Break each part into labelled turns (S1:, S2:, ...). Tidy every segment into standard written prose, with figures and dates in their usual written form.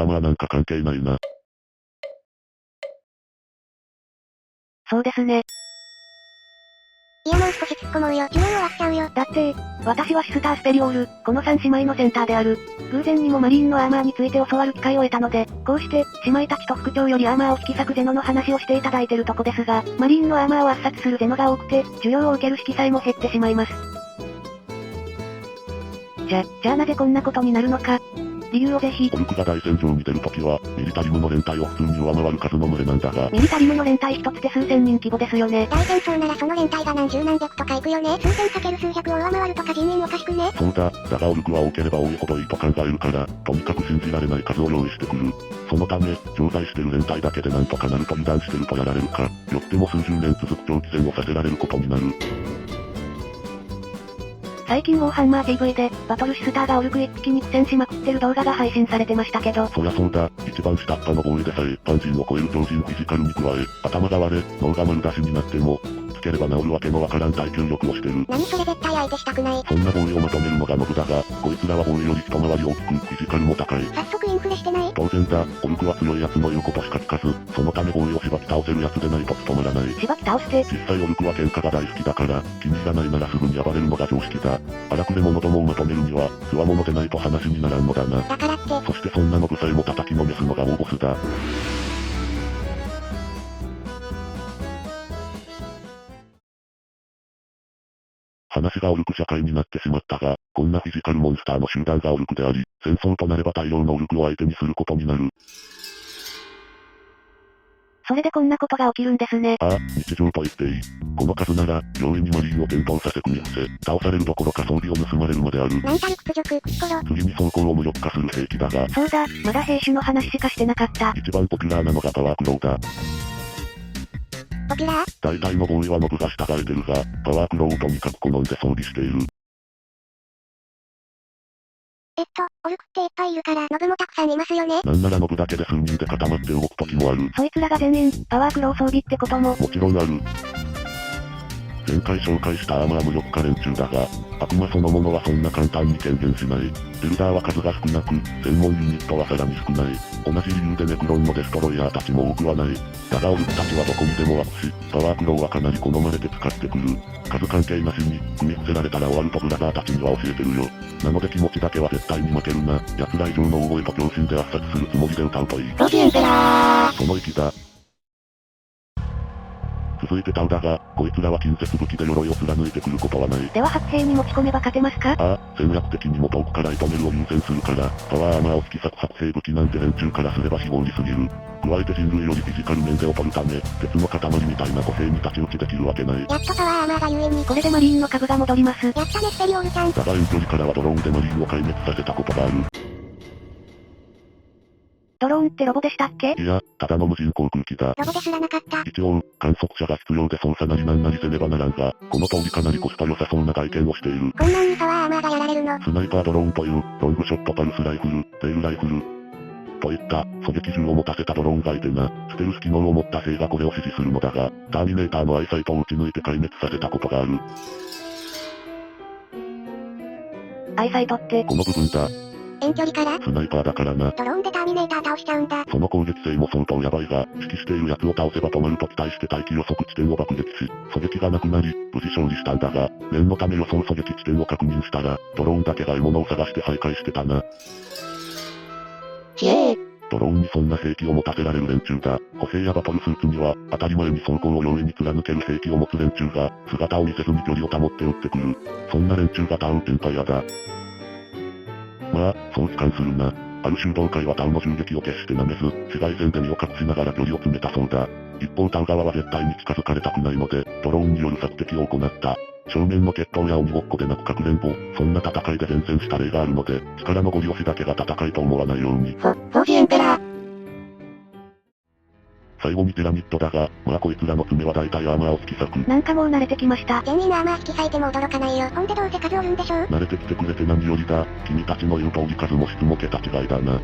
S1: アーマーなんか関係ないな。
S2: そうですね。
S3: いやもう少し突っ込もうよ。寿命終わっちゃうよ。
S2: だって、私はシスタースペリオール、この3姉妹のセンターである。偶然にもマリーンのアーマーについて教わる機会を得たので、こうして、姉妹たちと副長よりアーマーを引き裂くゼノの話をしていただいてるとこですが、マリーンのアーマーを圧殺するゼノが多くて、需要を受ける式さえも減ってしまいます。じゃあなぜこんなことになるのか。理由をぜひ。
S1: オルクが大戦場に出るときは、ミリタリムの連隊を普通に上回る数の群れなんだが。
S2: ミリタリムの連隊一つで数千人規模ですよね。
S3: 大戦争ならその連隊が何十何百とか行くよね。数千かける数百を上回るとか人員おかしくね。
S1: そうだ、だがオルクは多ければ多いほどいいと考えるから、とにかく信じられない数を用意してくる。そのため、常在してる連隊だけでなんとかなると油断してるとやられるか、よっても数十年続く長期戦をさせられることになる。
S2: 最近ウォーハンマー TV で、バトルシスターがオルク一匹に苦戦しまくってる動画が配信されてましたけど。
S1: そりゃそうだ、一番下っ端の防衛でさえ一般人を超える超人フィジカルに加え、頭が割れ、脳が丸出しになっても、つければ治るわけのわからん耐久力をしてる。
S3: 何それ絶対相手したくない。
S1: そんな防衛をまとめるのがノブだが、こいつらは防衛より一回り大きく、フィジカルも高い。
S3: 早速インフレしてない？
S1: 当然だ、オルクは強い奴の言うことしか聞かず、そのため防衛をしばき倒せる奴でないと務まらない。
S2: しばき倒して。
S1: 実際オルクは喧嘩が大好きだから、気に入らないならすぐに暴れるのが常識だ。荒くれ者どもをまとめるには、強者でないと話にならんのだな。
S3: だからって。
S1: そしてそんなノブさえも叩きのめすのが大ボスだ。話がオルク社会になってしまったが、こんなフィジカルモンスターの集団がオルクであり、戦争となれば大量のオルクを相手にすることになる。
S2: それでこんなことが起きるんですね。
S1: ああ、日常と言っていい。この数なら、容易にマリーンを転倒させ組み伏せ、倒されるどころか装備を盗まれるまである。
S3: なんたる屈辱、クソロ。
S1: 次に装甲を無力化する兵器だが。
S2: そうだ、まだ兵種の話しかしてなかった。
S1: 一番ポピュラーなのがパワークローだ。
S3: ポピュラー？
S1: 大体の防衛はノブが従えてるが、パワークローをとにかく好んで装備している。
S3: オルクっていっぱいいるから、ノブもたくさんいますよね。
S1: なんならノブだけで数人で固まって動く時もある。
S2: そいつらが全員、パワークロー装備ってことも。
S1: もちろんある。前回紹介したアーマー無力化連中だが、悪魔そのものはそんな簡単に軽減しない。ビルダーは数が少なく、専門ユニットはさらに少ない。同じ理由でネクロンのデストロイヤーたちも多くはない。だがオルクたちはどこにでも湧くし、パワークローはかなり好まれて使ってくる。数関係なしに、組み伏せられたら終わるとブラザーたちには教えてるよ。なので気持ちだけは絶対に負けるな。奴ら以上の大声と強心で圧殺するつもりで歌うといい。
S3: ロジエンペラー。
S1: その息だ。続いてタウだが、こいつらは近接武器で鎧を貫いてくることはない。
S2: では白兵に持ち込めば勝てますか？
S1: ああ、戦略的にも遠くから射止めるを優先するから、パワーアーマーを引き裂く白兵武器なんて連中からすれば非合理すぎる。加えて人類よりフィジカル面で劣るため、鉄の塊みたいな歩兵に太刀打ちできるわけない。
S3: やっとパワーアーマーがゆえに。
S2: これでマリーンの株が戻ります。
S3: やったねスペリオールちゃん。
S1: だが遠距離からはドローンでマリーンを壊滅させたことがある。
S2: ドローンってロボでしたっけ？
S1: いや、ただの無人航空機だ。
S3: ロボですらなかった。
S1: 一応、観測者が必要で操作なりなんなりせねばならんが、この通りかなりコスパ良さそうな外見をしている。
S3: こんなんにパワーアーマーがやられるの？
S1: スナイパードローンという、ロングショットパルスライフル、テールライフル、といった狙撃銃を持たせたドローンがいてな、ステルス機能を持った兵がこれを指示するのだが、ターミネーターのアイサイトを撃ち抜いて壊滅させたことがある。
S2: アイサイトって？
S1: この部分だ。
S3: 遠距離から？
S1: スナイパーだからな。
S3: ドローンでターミネーター倒しちゃうんだ。
S1: その攻撃性も相当ヤバいが、指揮している奴を倒せば止まると期待して待機予測地点を爆撃し、狙撃がなくなり、無事勝利したんだが、念のため予想狙撃地点を確認したら、ドローンだけが獲物を探して徘徊してたな。
S3: ちえー。
S1: ドローンにそんな兵器を持たせられる連中だ。歩兵やバトルスーツには、当たり前に装甲を容易に貫ける兵器を持つ連中が、姿を見せずに距離を保って撃ってくる。そんな連中がタウンエンパイアだ。まあ、そう悲観するな。ある修道会はタウの銃撃を決して舐めず、市街戦で身を隠しながら距離を詰めたそうだ。一方タウ側は絶対に近づかれたくないので、ドローンによる索敵を行った。正面の決闘や鬼ごっこでなくかくれんぼ、そんな戦いで善戦した例があるので、力のご利用しだけが戦いと思わないように。
S3: フォージエンペラー。
S1: 最後にピラミッドだが、まあこいつらの爪は大体アーマーを引き裂く。
S2: なんかもう慣れてきました。
S3: 全員アーマー引き裂いても驚かないよ。ほんでどうせ数おるんでしょ？
S1: 慣れてきてくれて何よりだ。君たちの言う通り数も質も桁違いだな。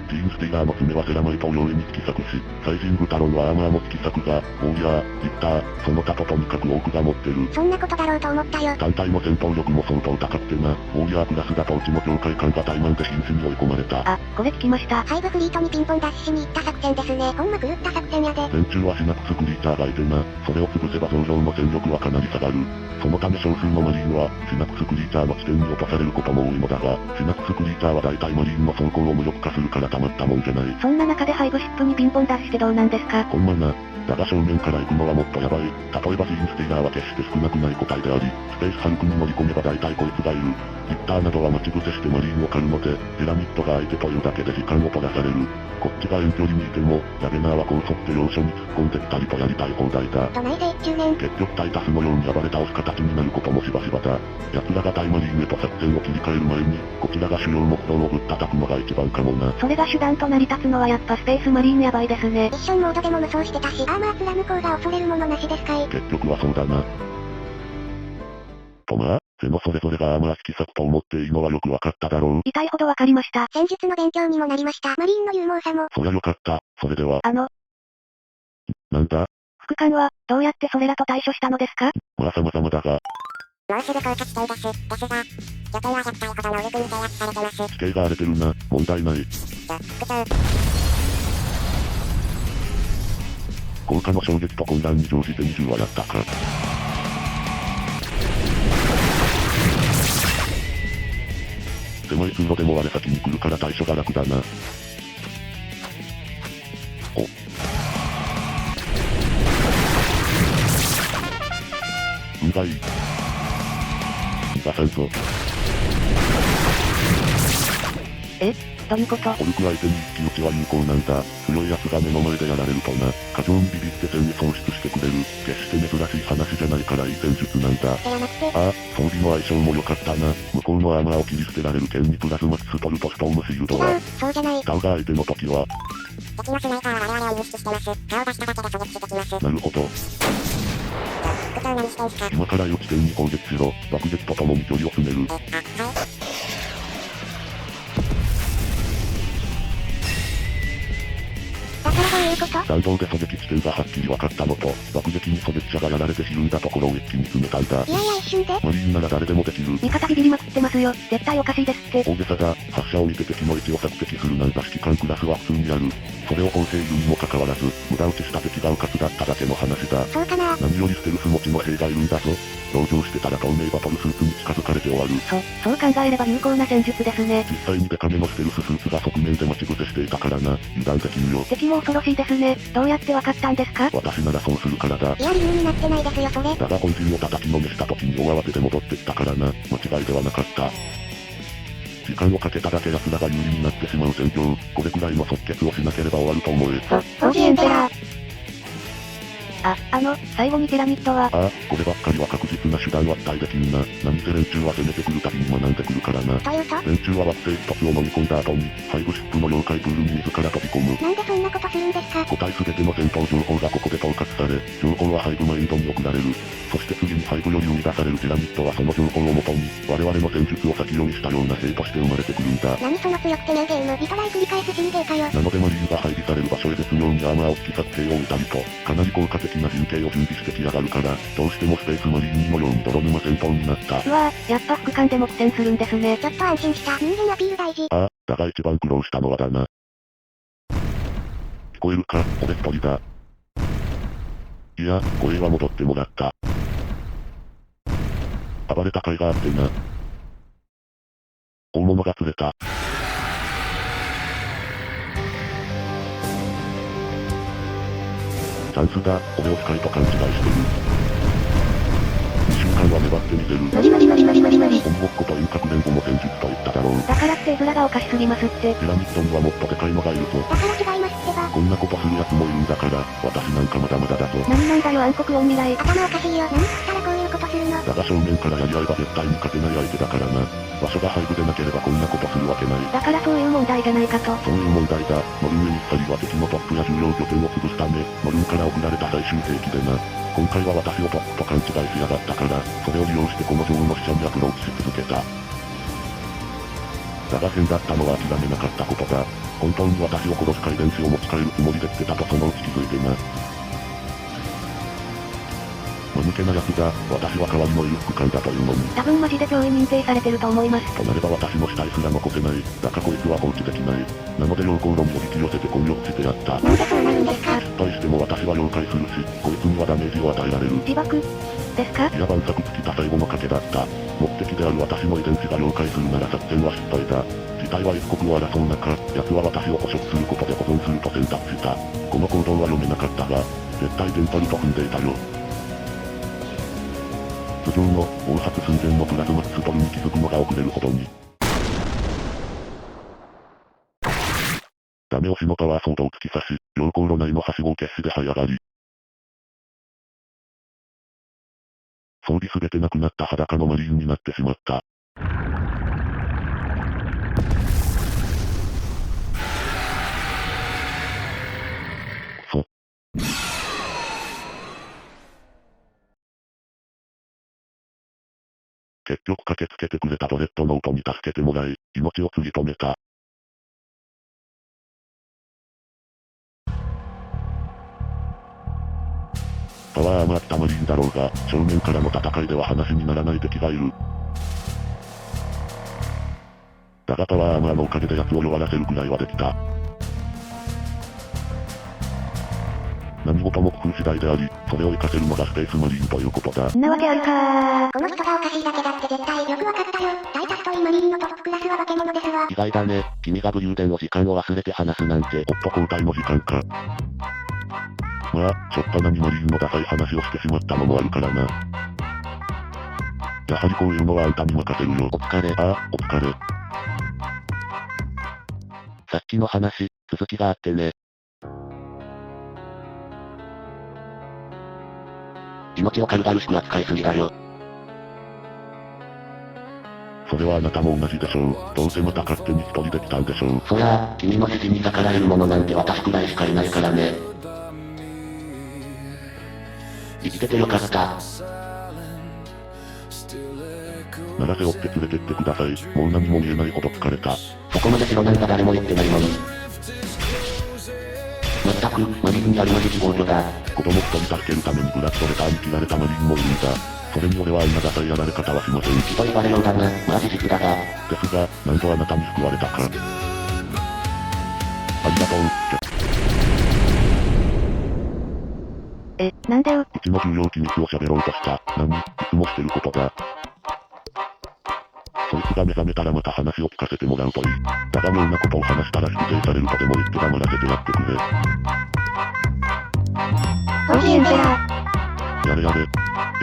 S1: ティーンスティガーの爪はセラマイトを容易に突き裂くし、サイジングタロンはアーマーも突き裂くが、ウォーリアー、リッター、その他ととにかく多くが持ってる。
S3: そんなことだろうと思ったよ。
S1: 単体の戦闘力も相当高くてな、ウォーリアークラスだとうちの境界感が怠慢で瀕死に追い込まれた。
S2: あ、これ聞きました。
S3: ハイブフリートにピンポンダッシュしに行った作戦ですね。ほんま狂った作戦やで。
S1: 連中はシナプスクリーチャーがいてな、それを潰せば増上の戦力はかなり下がる。そのため少数のマリーンは、シナプスクリーチャーの地点に落とされることも多いのだが、シナプスクリーチャーは大体マリーンの走行を無力化するからたまったもんじゃない。
S2: そんな中でハイブシップにピンポンダッシュってどうなんですか？
S1: ほんまな。だが正面から行くのはもっとやばい。例えばジーンスティガーは決して少なくない個体であり、スペースハルクに乗り込めば大体こいつがいる。リッターなどは待ち伏せしてマリーンを狩るので、ピラミッドが相手というだけで時間を取らされる。こっちが遠距離にいても、ヤゲナーは高速で要所に突っ込んできたりとやりたい放題だ。
S3: どないせ中年。
S1: 結局タイタスのように暴れ倒す形になることもしばしばだ。奴らがタイマリーンへと作戦を切り替える前に、こちらが主要目標をぶったたくのが一番かもな。
S2: それが手段と成り立つのはやっぱスペースマリーンやばいですね。
S3: ミッションモードでも無双してたし、アーマー貫こうが恐れるものなしですかい。
S1: 結局はそうだな。とまあ、背のそれぞれがアーマー引き裂くと思っていいのはよくわかっただろう。
S2: 痛いほどわかりました。
S3: 戦術の勉強にもなりました。マリーンの勇猛さも。
S1: そりゃよかった。それでは。なんだ？
S2: 副官は、どうやってそれらと対処したのですか？
S1: まあ様々だが。
S3: もうすぐ降下地点です。ですが、拠点は100体ほど能力に制圧されてます。
S1: 地形が荒れてるな。問題ない。
S3: 副長。
S1: 効果の衝撃と混乱に乗じて20はやったか。狭い通路でも我先に来るから対処が楽だな。お。運がいい。出さんぞ。
S2: どういうこと？
S1: オルク相手に一騎打ちは有効なんだ。強い奴が目の前でやられるとな、過剰にビビって戦に喪失してくれる。決して珍しい話じゃないからいい戦術なんだ。
S3: あ
S1: あ、装備の相性も良かったな。向こうのアーマーを切り捨てられる剣にプラズマキストルとストームシールドは。
S3: そうじゃない。
S1: ダウが相手の時は。
S3: 敵のスナイパーは我々を認識してます。顔出しただけで狙撃してきます。
S1: なるほど。
S3: 副長何してんすか？
S1: 今から予知点に攻撃しろ。爆撃とともに距離を詰める。
S3: はい。だからどういうこと？
S1: 弾道で狙撃地点がはっきり分かったのと、爆撃に狙撃者がやられてひるんだところを一気に詰めたんだ。
S3: いやいや一瞬で。
S1: マリーンなら誰でもできる。
S2: 味方ビビりまくってますよ。絶対おかしいですって。
S1: 大げさだ。発射を見て敵の位置を索敵するなんか指揮官クラスは普通にある。それを法制いるにもかかわらず、無駄撃ちした敵が迂闊だっただけの話だ。
S3: そうかな。
S1: 何よりステルス持ちの兵がいるんだぞ。同情してたら透明バトルスーツに近づかれて終わる。
S2: そう考えれば有効な戦術ですね。
S1: 実際にデカめのステルススーツが側面で待ち伏せしていたからな。油断できぬよ。
S2: 敵も恐ろしいですね。どうやってわかったんですか？
S1: 私ならそうするからだ。
S3: いや理由になってないですよそれ。
S1: だが本陣を叩きのめした時に大慌てで戻ってきたからな。間違いではなかった。時間をかけただけ奴らが有利になってしまう戦況。これくらいの即決をしなければ終わると思え。
S2: ソージエンペラー。最後にピラミッドは。
S1: ああ、こればっかりは確実な手段は期待できんな。何せ連中は攻めてくるたびに学んでくるからな。
S3: というと？
S1: 連中は惑星一つを飲み込んだ後に、ハイブシップの妖怪プールに自ら飛び込む。
S3: なんでそんなことするんですか？
S1: 個体すべての戦闘情報がここで統括され、情報はハイブマインドに送られる。そして次にハイブより生み出されるピラミッドはその情報をもとに、我々の戦術を先読みしたような兵として生まれてくるんだ。
S3: 何その強くてねえゲーム、リトライ繰り返す人芸かよ。
S1: なのでマリーンが配備される場所へ絶妙にアーマーを引き裂く兵を置いたりと、かなり効果的な陣形を準備してきやがるから、どうしてもスペースマリーンのように泥沼戦闘になった。
S2: うわぁ、やっぱ副官でも苦戦するんですね。
S3: ちょっと安心した。人間アピール大事。
S1: ああ、だが一番苦労したのはだな。聞こえるか、俺一人だ。いや、声は戻ってもらった。暴れた甲斐があってな。大物が釣れた。チャンスだ、俺をスカイと勘違いしてる。2週間は粘ってみせる。
S2: 無理無理無理無理無理無理。
S1: 本ごっこと遠隔連合の戦術と言っただろう。
S2: だからって絵面がおかしすぎますって。
S1: ピラミッドにはもっとでかいのがいるぞ。
S3: だから違いますってば。
S1: こんなことする奴もいるんだから、私なんかまだまだだぞ。
S2: 何なんだよ暗黒音未来。
S3: 頭おかしいよ。何食ったらこういうことするの。
S1: だが正面からやり合えば絶対に勝てない相手だからな。場所が背後でなければこんなことするわけない。
S2: だからそういう問題じゃないかと。
S1: そういう問題だ。ノルンウェニッサリは敵のトップや重要拠点を潰すため、ノルンから送られた最終兵器でな。今回は私をトップと勘違いしやがったから、それを利用してこの女王の使者にアプローチし続けた。だが変だったのは諦めなかったことだ。本当に私を殺すか遺伝子を持ち帰るつもりで来てたとそのうち気づいてな。間抜けな奴だ。私は代わりの裕福官だというのに。
S2: 多分マジで脅威認定されてると思います。
S1: となれば私の死体すら残せない。だがこいつは放置できない。なので溶鉱炉におびき寄せて混浴してやった。
S3: なんでそうなるんですか？
S1: 失敗しても私は了解するし、こいつにはダメージを与えられる。
S2: 自爆ですか？
S1: いや万策尽きた最後の賭けだった。目的である私の遺伝子が了解するなら作戦は失敗だ。事態は一刻を争う中、奴は私を捕食することで保存すると選択した。この行動は読めなかったが、絶対電波ルと踏んでいたよ。頭上の暴発寸前のプラズマピストルに気づくのが遅れるほどに。ダメ押しのパワーソードを突き刺し、溶鉱炉内のはしごを決死で這い上がり。装備すべてなくなった裸のマリーンになってしまった。くそ。結局駆けつけてくれたドレッドノートに助けてもらい、命をつぎ止めた。パワー余ったマリーンだろうが、正面からの戦いでは話にならない敵がいる。だがパワーアーマーのおかげで奴を弱らせるくらいはできた。何事も工夫次第であり、それを活かせるのがスペースマリーンということだ。
S2: んなわけあるかー。
S3: この人がおかしいだけだって絶対よくわかったよ。タイタストリーマリーンのトップクラスは化け物ですわ。
S1: 意外だね。君が武勇伝の時間を忘れて話すなんて。おっと交代の時間か。まあ、しょっぱなにマリーンのダサい話をしてしまったのもあるからな。やはりこういうのはあんたに任せるよ。お疲れ。ああ、お疲れ。さっきの話、続きがあってね。命を軽々しく扱いすぎだよ。それはあなたも同じでしょう。どうせまた勝手に一人で来たんでしょう。そりゃあ、君の指示に逆らえる者なんて私くらいしかいないからね。生きててよかった。なら背負って連れてってください。もう何も見えないほど疲れた。そこまで白なんか誰も言ってないのに。まったく、マリーンにあるまじ地防御だ。子供一人助けるためにブラッドレターに切られたマリーンもいるんだ。それに俺はあんなダサいやられ方はしません。ひどいバレようだな。まあ事実だが。ですが、なんとあなたに救われたか。ありがとう。
S2: なんでう
S1: ちの重要機密を喋ろうとした。何、いつもしてることだ。そいつが目覚めたらまた話を聞かせてもらうといい。だが妙なことを話したら否定されるとでも言って黙らせてやってくれ。
S3: オーディエンジャー。
S1: やれやれ。や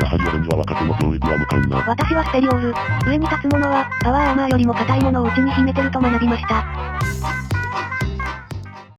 S1: はり俺には若手の教育は無関な。
S2: 私はスペリオール。上に立つ者は、パワーアーマーよりも硬いものを内に秘めてると学びました。